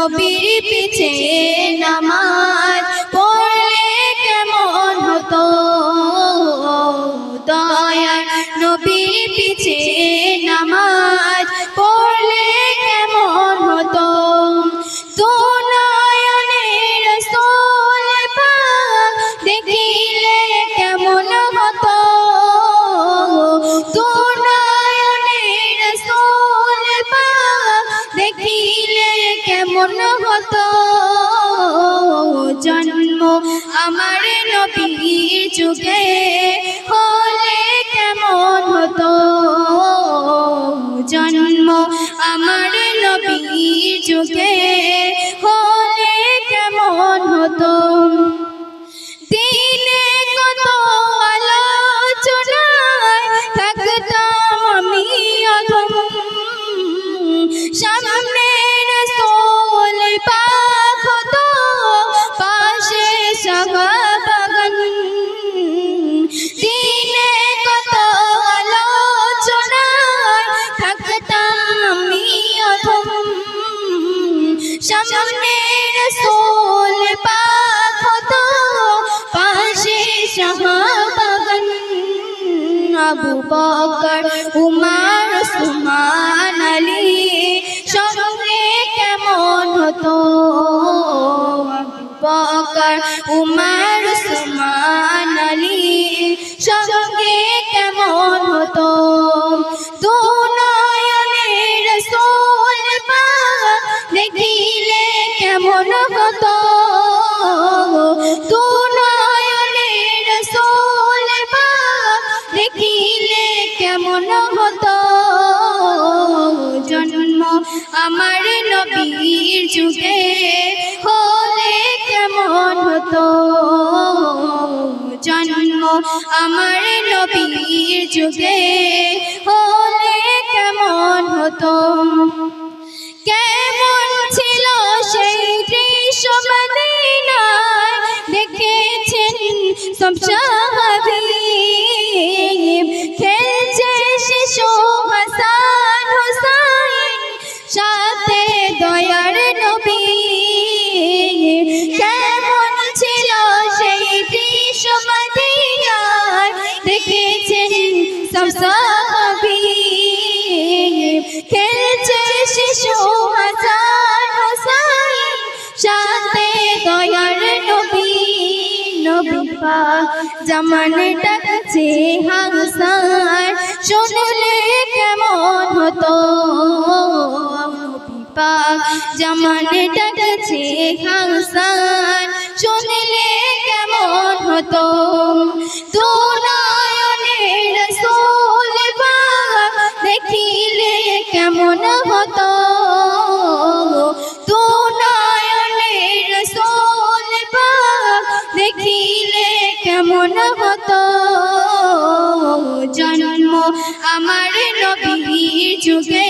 নবীর পিছে নামাজ পড়লে কেমন হতো দয়ার নবীর পিছে নামাজ পড়লে কেমন হতো তো নয়নে রাসূল পাক দেখিলে কেমন হতো তো নয়নে রাসূল পাক দেখিলে কেমন হতো জন্ম আমার নবীর যুগে হলে কেমন হতো জন্ম আমার নবীর যুগে হলে কেমন হতো দিনে কত আলোচনায় থাকতাম আমি অধম সামনে রাসূল পাক হতো পাশে শাহবাগান দিনে কত আলোচনায় থাকতাম আমি অধম সামনে রাসূল পাক হতো পাশে শাহবাগান আবু বকর উমর উসমান আলী সঙ্গে কেমন হতো আবু বকর উমর উসমান আলী সঙ্গে কেমন হতো দু নয়নে রাসূল পাক দেখিলে কেমন হতো দু নয়নে রাসূল পাক দেখিলে কেমন হতো জন্ম আমার নবীর যুগে হলে কেমন হতো জন্ম আমার নবীর যুগে হলে কেমন হতো কেমন ছিল সেই দৃশ্য মদিনায় দেখেছেন সব সাহাবী খেলছে শিশু হাসান হুসাইন সাথে দয়ার নবী কেমন ছিল সেই দৃশ্য মদিনায় দেখেছেন সব সাহাবী খেলছে শিশু হাসান হুসাইন সাথে দয়ার নবী নবী পাক জামানে ডাকছে হাসান শুনলে কেমন হতো নবী পাক জামানে ডাকছে হাসান শুনলে কেমন হতো দু নয়নে রাসূল পাক দেখিলে কেমন হতো দু নয়নে রাসূল পাক দেখিলে কেমন হতো জন্ম আমার নবীর যুগে